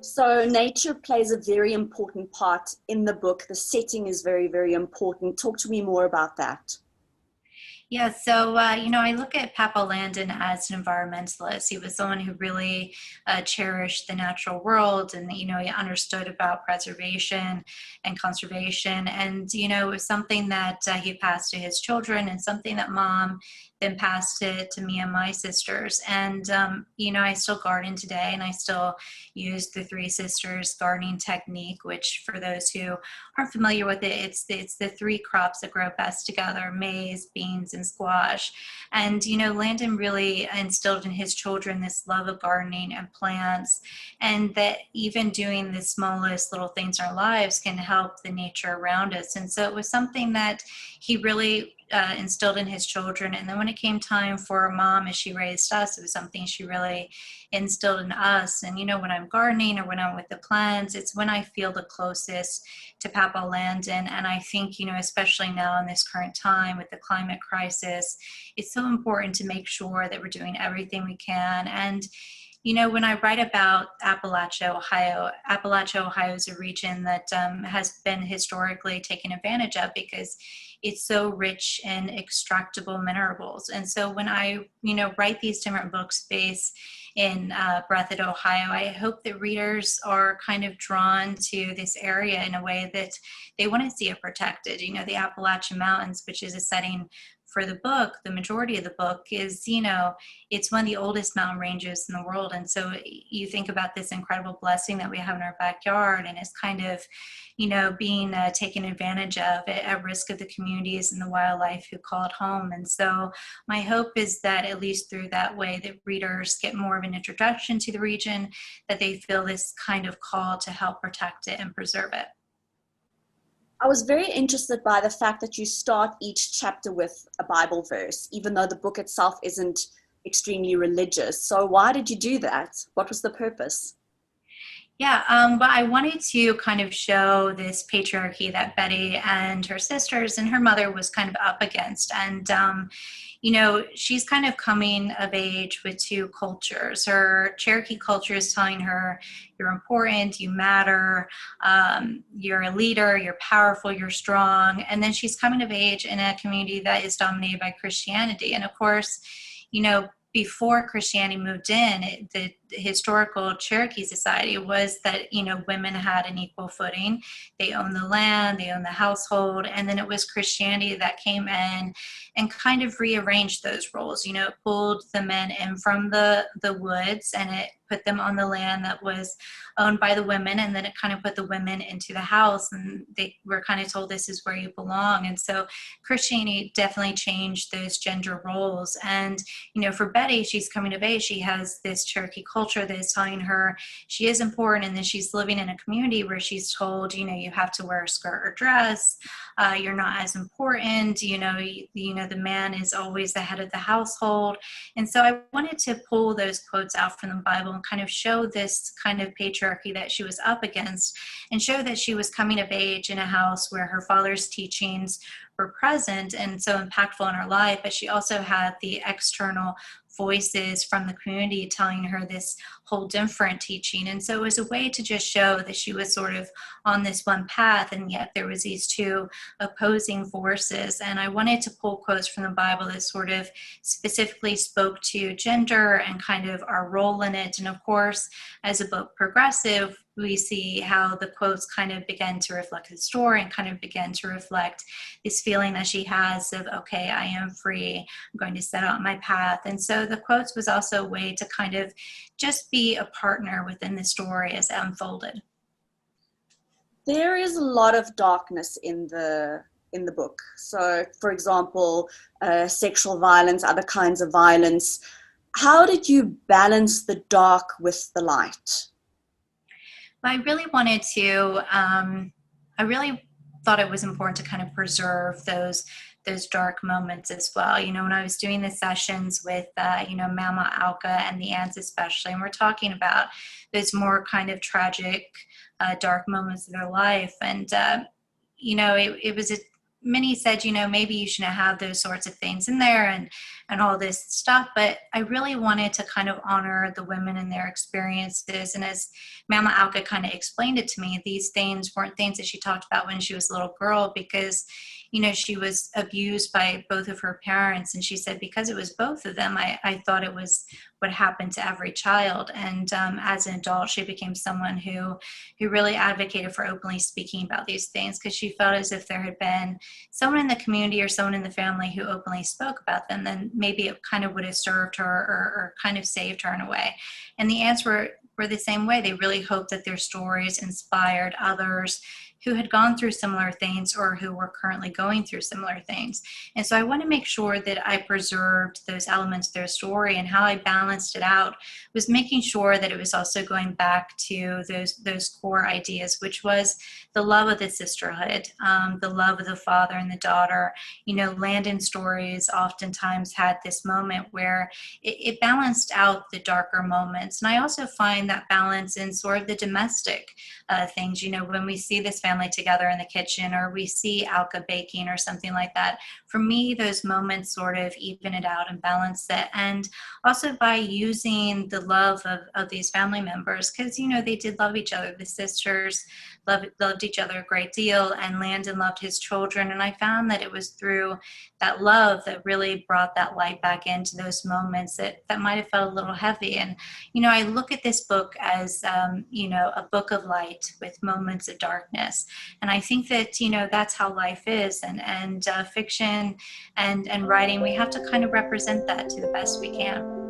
So nature plays a very important part in the book. The setting is very, very important. Talk to me more about that. Yeah, so I look at Papa Landon as an environmentalist. He was someone who really cherished the natural world, and he understood about preservation and conservation, and it was something that he passed to his children, and something that Mom then passed to me and my sisters. And I still garden today, and I still use the Three Sisters gardening technique, which for those who aren't familiar with it, it's the three crops that grow best together: maize, beans, and squash. And Landon really instilled in his children this love of gardening and plants, and that even doing the smallest little things in our lives can help the nature around us. And so it was something that he really instilled in his children. And then when it came time for Mom, as she raised us, it was something she really instilled in us. And when I'm gardening or when I'm with the plants, it's when I feel the closest to Papa Landon. And I think, especially now in this current time with the climate crisis, it's so important to make sure that we're doing everything we can. And when I write about Appalachia, Ohio is a region that has been historically taken advantage of because it's so rich in extractable minerals. And so when I, write these different books based in Breathitt, Ohio, I hope that readers are kind of drawn to this area in a way that they want to see it protected. The Appalachian Mountains, which is a setting for the book, the majority of the book is, it's one of the oldest mountain ranges in the world. And so you think about this incredible blessing that we have in our backyard, and it's kind of, being taken advantage of at risk of the communities and the wildlife who call it home. And so my hope is that at least through that way that readers get more of an introduction to the region, that they feel this kind of call to help protect it and preserve it. I was very interested by the fact that you start each chapter with a Bible verse, even though the book itself isn't extremely religious. So why did you do that? What was the purpose? Yeah, but I wanted to kind of show this patriarchy that Betty and her sisters and her mother was kind of up against. And, she's kind of coming of age with two cultures. Her Cherokee culture is telling her, you're important, you matter, you're a leader, you're powerful, you're strong. And then she's coming of age in a community that is dominated by Christianity. And of course, before Christianity moved in, the historical Cherokee society was that, women had an equal footing. They owned the land, they owned the household, and then it was Christianity that came in and kind of rearranged those roles. It pulled the men in from the woods, and it put them on the land that was owned by the women, and then it kind of put the women into the house, and they were kind of told this is where you belong. And so Christianity definitely changed those gender roles. And for Betty, she's coming of age, she has this Cherokee culture that is telling her she is important, and then she's living in a community where she's told, you have to wear a skirt or dress, you're not as important, the man is always the head of the household. And so I wanted to pull those quotes out from the Bible and kind of show this kind of patriarchy that she was up against, and show that she was coming of age in a house where her father's teachings were present and so impactful in her life, but she also had the external voices from the community telling her this whole different teaching. And so it was a way to just show that she was sort of on this one path, and yet there was these two opposing forces. And I wanted to pull quotes from the Bible that sort of specifically spoke to gender and kind of our role in it. And of course, as a book progressive, we see how the quotes kind of begin to reflect the story and kind of begin to reflect this feeling that she has of, okay, I am free, I'm going to set out my path. And so the quotes was also a way to kind of just be a partner within the story as it unfolded. There is a lot of darkness in the book. So, for example, sexual violence, other kinds of violence. How did you balance the dark with the light? But I really wanted to, I really thought it was important to kind of preserve those dark moments as well. When I was doing the sessions with, Mama Alka and the aunts especially, and we're talking about those more kind of tragic, dark moments of their life. And, it was many said, maybe you shouldn't have those sorts of things in there. And and all this stuff. But I really wanted to kind of honor the women and their experiences. And as Mama Alka kind of explained it to me, these things weren't things that she talked about when she was a little girl, because she was abused by both of her parents. And she said, because it was both of them, I thought it was what happened to every child. And as an adult, she became someone who really advocated for openly speaking about these things, because she felt as if there had been someone in the community or someone in the family who openly spoke about them, then maybe it kind of would have served her, or kind of saved her in a way. And the answer were the same way. They really hoped that their stories inspired others who had gone through similar things or who were currently going through similar things. And so I want to make sure that I preserved those elements of their story, and how I balanced it out was making sure that it was also going back to those core ideas, which was the love of the sisterhood, the love of the father and the daughter. Landon's stories oftentimes had this moment where it balanced out the darker moments. And I also find that balance in sort of the domestic things. When we see this family together in the kitchen, or we see Alka baking or something like that, for me, those moments sort of even it out and balance it. And also by using the love of these family members, because, they did love each other. The sisters loved each other a great deal, and Landon loved his children. And I found that it was through that love that really brought that light back into those moments that might have felt a little heavy. And, I look at this book as, a book of light with moments of darkness. And I think that, that's how life is. And fiction and writing, we have to kind of represent that to the best we can.